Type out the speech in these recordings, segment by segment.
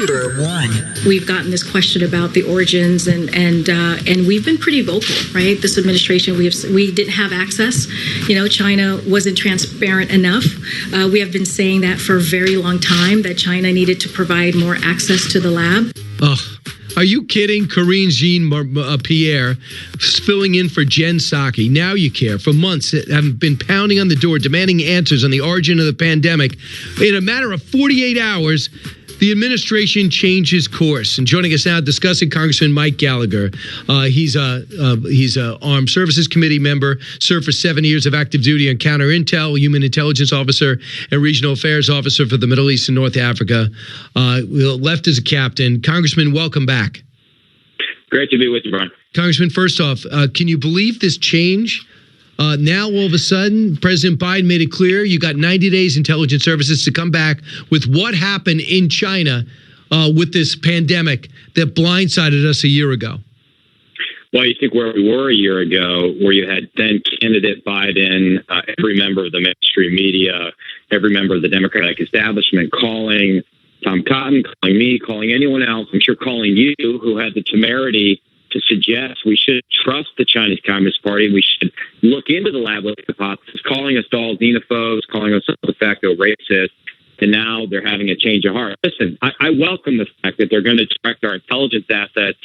Number 1. We've gotten this question about the origins, and we've been pretty vocal, right? This administration, we didn't have access. China wasn't transparent enough. We have been saying that for a very long time, that China needed to provide more access to the lab. Are you kidding? Karine Jean-Pierre filling in for Jen Psaki. Now you care. For months, have been pounding on the door, demanding answers on the origin of the pandemic. In a matter of 48 hours, the administration changes course. And joining us now discussing, Congressman Mike Gallagher. He's a Armed Services Committee member, served for 7 years of active duty on counter intel, human intelligence officer, and regional affairs officer for the Middle East and North Africa. Left as a captain. Congressman, welcome back. Great to be with you, Brian. Congressman, first off, can you believe this change? Now, all of a sudden, President Biden made it clear you got 90 days intelligence services to come back with what happened in China with this pandemic that blindsided us a year ago. Well, you think where we were a year ago, where you had then candidate Biden, every member of the mainstream media, every member of the Democratic establishment calling Tom Cotton, calling me, calling anyone else, I'm sure calling you, who had the temerity to suggest we should trust the Chinese Communist Party, we should look into the lab hypothesis, calling us all xenophobes, calling us de facto racists, and now they're having a change of heart. Listen, I welcome the fact that they're going to direct our intelligence assets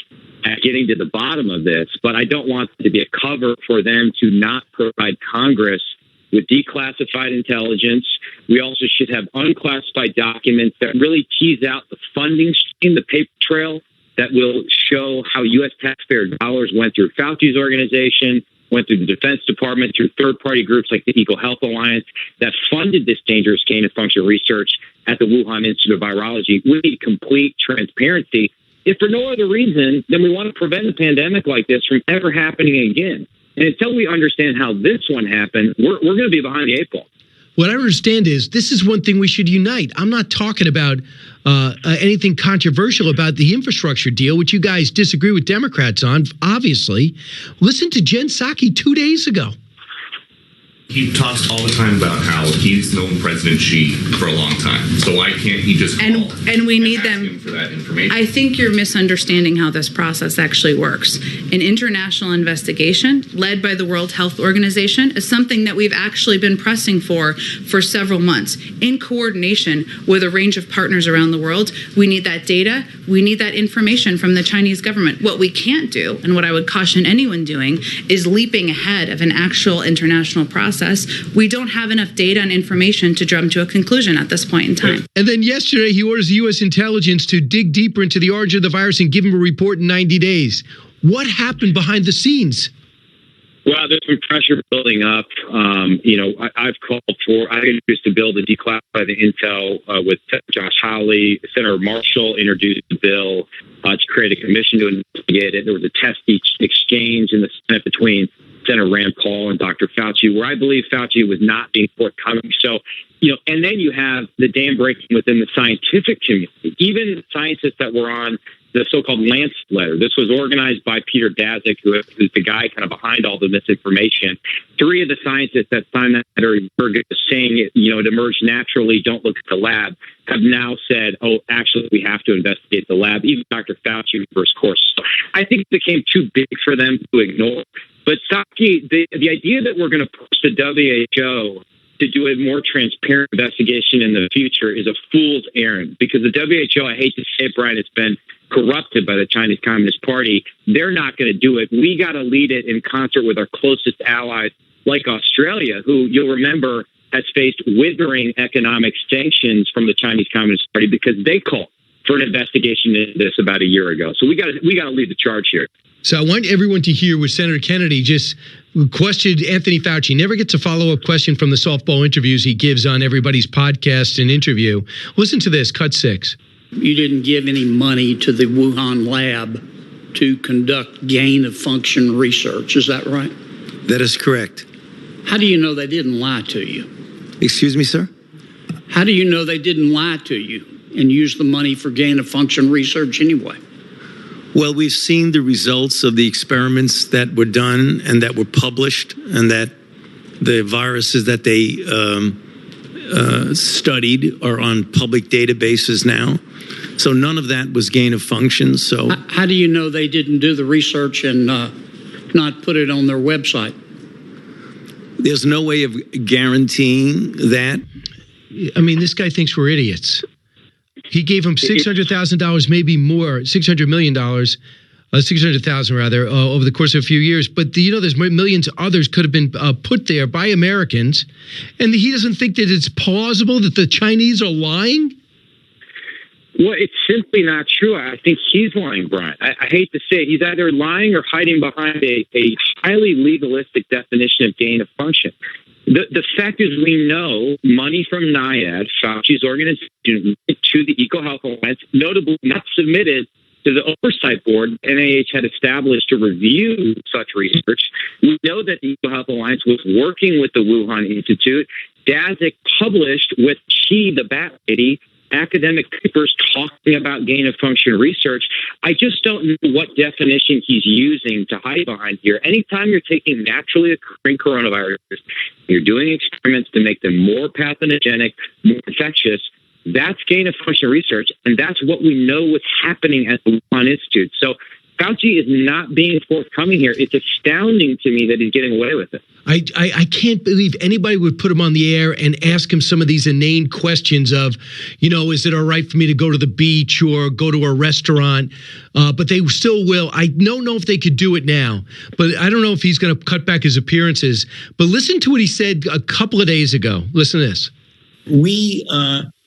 at getting to the bottom of this, but I don't want it to be a cover for them to not provide Congress with declassified intelligence. We also should have unclassified documents that really tease out the funding stream, the paper trail, that will show how U.S. taxpayer dollars went through Fauci's organization, went through the Defense Department, through third-party groups like the Eco Health Alliance that funded this dangerous gain-of-function research at the Wuhan Institute of Virology. We need complete transparency. If for no other reason, then we want to prevent a pandemic like this from ever happening again. And until we understand how this one happened, we're going to be behind the 8 ball. What I understand is this is one thing we should unite. I'm not talking about anything controversial about the infrastructure deal, which you guys disagree with Democrats on, obviously. Listen to Jen Psaki 2 days ago. He talks all the time about how he's known President Xi for a long time. So why can't he just call and we need them for that information? I think you're misunderstanding how this process actually works. An international investigation led by the World Health Organization is something that we've actually been pressing for several months in coordination with a range of partners around the world. We need that data. We need that information from the Chinese government. What we can't do, and what I would caution anyone doing, is leaping ahead of an actual international process. We don't have enough data and information to jump to a conclusion at this point in time. And then yesterday, he orders the U.S. intelligence to dig deeper into the origin of the virus and give him a report in 90 days. What happened behind the scenes? Well, there's some pressure building up. I've called for, I introduced a bill to declassify the intel with Josh Hawley. Senator Marshall introduced the bill to create a commission to investigate it. There was a test exchange in the Senate between Senator Rand Paul and Dr. Fauci, where I believe Fauci was not being forthcoming. So, and then you have the dam breaking within the scientific community. Even scientists that were on the so-called Lancet letter. This was organized by Peter Daszak, who's the guy kind of behind all the misinformation. 3 of the scientists that signed that letter were saying, it emerged naturally, don't look at the lab, have now said, oh, actually, we have to investigate the lab. Even Dr. Fauci reversed course. So I think it became too big for them to ignore. But Psaki, the idea that we're going to push the WHO to do a more transparent investigation in the future is a fool's errand, because the WHO, I hate to say it, Brian, it's been corrupted by the Chinese Communist Party. They're not going to do it. We got to lead it in concert with our closest allies like Australia, who you'll remember has faced withering economic sanctions from the Chinese Communist Party because they called for an investigation into this about a year ago. So we got to lead the charge here. So I want everyone to hear what Senator Kennedy just questioned Anthony Fauci. Never gets a follow-up question from the softball interviews he gives on everybody's podcast and interview. Listen to this, cut 6. You didn't give any money to the Wuhan lab to conduct gain-of-function research. Is that right? That is correct. How do you know they didn't lie to you? Excuse me, sir? How do you know they didn't lie to you and use the money for gain-of-function research anyway? Well, we've seen the results of the experiments that were done and that were published, and that the viruses that they studied are on public databases now. So none of that was gain of function. So How do you know they didn't do the research and not put it on their website? there's no way of guaranteeing that. I mean, this guy thinks we're idiots. He gave him $600,000, maybe more, $600 million, 600,000 rather, over the course of a few years. But there's millions others could have been put there by Americans, and he doesn't think that it's plausible that the Chinese are lying. Well, it's simply not true. I think he's lying, Brian. I hate to say it. He's either lying or hiding behind a highly legalistic definition of gain of function. The fact is, we know money from NIAID, Fauci's organization, to the EcoHealth Alliance, notably not submitted to the oversight board NIH had established to review such research. We know that the EcoHealth Alliance was working with the Wuhan Institute. Daszak published with Xi, the bat lady, academic papers talking about gain of function research. I just don't know what definition he's using to hide behind here. Anytime you're taking naturally occurring coronaviruses, you're doing experiments to make them more pathogenic, more infectious, that's gain of function research, and that's what we know was happening at the Wuhan Institute. So Fauci is not being forthcoming here. It's astounding to me that he's getting away with it. I can't believe anybody would put him on the air and ask him some of these inane questions of, is it all right for me to go to the beach or go to a restaurant? But they still will. I don't know if they could do it now, but I don't know if he's going to cut back his appearances. But listen to what he said a couple of days ago. Listen to this. We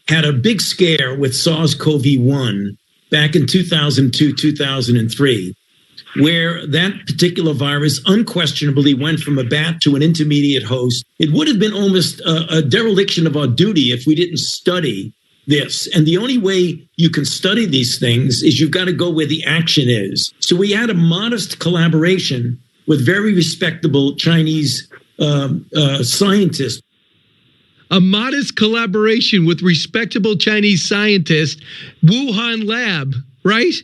had a big scare with SARS-CoV-1 back in 2002, 2003, where that particular virus unquestionably went from a bat to an intermediate host. It would have been almost a dereliction of our duty if we didn't study this. And the only way you can study these things is you've got to go where the action is. So we had a modest collaboration with very respectable Chinese scientists. A modest collaboration with respectable Chinese scientists, Wuhan lab, right?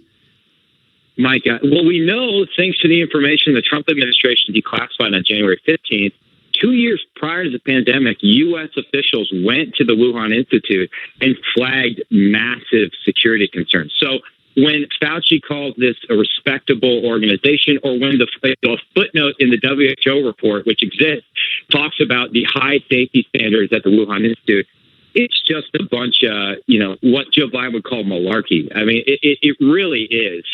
My God. Well, we know, thanks to the information the Trump administration declassified on January 15th, 2 years prior to the pandemic, U.S. officials went to the Wuhan Institute and flagged massive security concerns. So when Fauci calls this a respectable organization, or when the footnote in the WHO report, which exists, talks about the high safety standards at the Wuhan Institute, it's just a bunch of, what Joe Biden would call malarkey. I mean, it really is.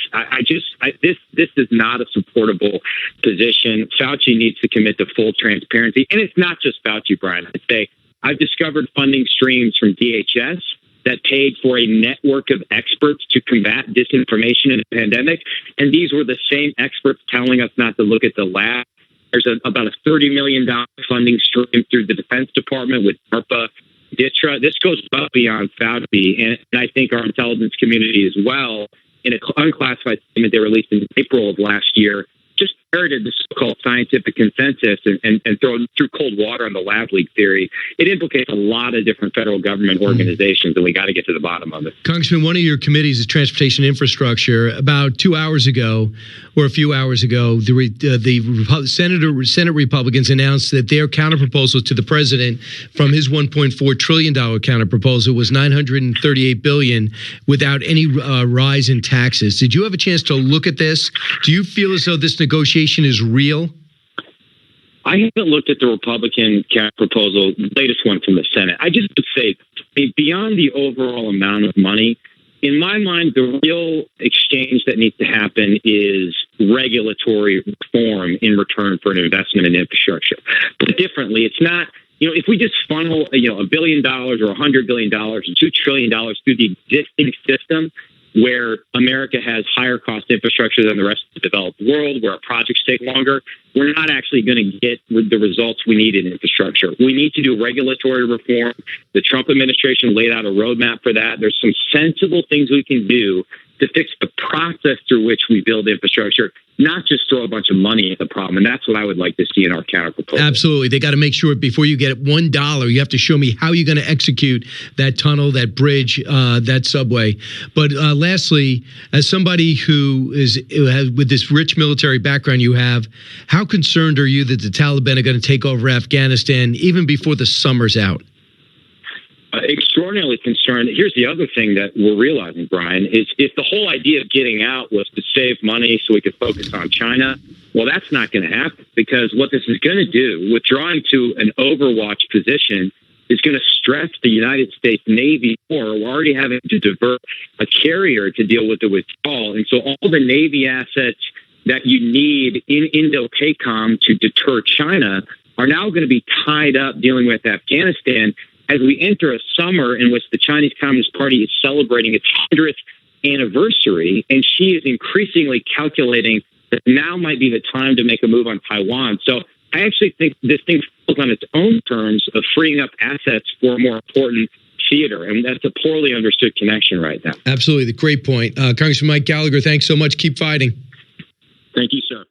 This is not a supportable position. Fauci needs to commit to full transparency. And it's not just Fauci, Brian. I'd say I've discovered funding streams from DHS that paid for a network of experts to combat disinformation in the pandemic. And these were the same experts telling us not to look at the lab. There's about a $30 million funding stream through the Defense Department with DARPA, DITRA. This goes well beyond Fauci, and I think our intelligence community as well. In an unclassified statement they released in April of last year, just parroted the so-called scientific consensus and thrown through cold water on the lab leak theory. It implicates a lot of different federal government organizations, and we got to get to the bottom of it. Congressman, one of your committees is transportation infrastructure. About 2 hours ago, or a few hours ago, the Senate Republicans announced that their counterproposal to the president from his $1.4 trillion counterproposal was $938 billion without any rise in taxes. Did you have a chance to look at this? Do you feel as though this negotiation is real? I haven't looked at the Republican proposal, the latest one from the Senate. I just would say, beyond the overall amount of money, in my mind, the real exchange that needs to happen is regulatory reform in return for an investment in infrastructure. But differently, it's not, if we just funnel, $1 billion or $100 billion or $2 trillion through the existing system, where America has higher cost infrastructure than the rest of the developed world, where our projects take longer, we're not actually going to get the results we need in infrastructure. We need to do regulatory reform. The Trump administration laid out a roadmap for that. There's some sensible things we can do to fix the process through which we build infrastructure, not just throw a bunch of money at the problem. And that's what I would like to see in our counterproposal. Absolutely. They got to make sure before you get $1, you have to show me how you're going to execute that tunnel, that bridge, that subway. But lastly, as somebody who has with this rich military background you have, how concerned are you that the Taliban are going to take over Afghanistan even before the summer's out? extraordinarily concerned. Here's the other thing that we're realizing, Brian, is if the whole idea of getting out was to save money so we could focus on China, well, that's not going to happen, because what this is going to do, withdrawing to an overwatch position, is going to stress the United States Navy more. We're already having to divert a carrier to deal with the withdrawal. And so all the Navy assets that you need in Indo-PACOM to deter China are now going to be tied up dealing with Afghanistan as we enter a summer in which the Chinese Communist Party is celebrating its 100th anniversary, and she is increasingly calculating that now might be the time to make a move on Taiwan. So I actually think this thing falls on its own terms of freeing up assets for a more important theater, and that's a poorly understood connection right now. Absolutely. The great point. Congressman Mike Gallagher, thanks so much. Keep fighting. Thank you, sir.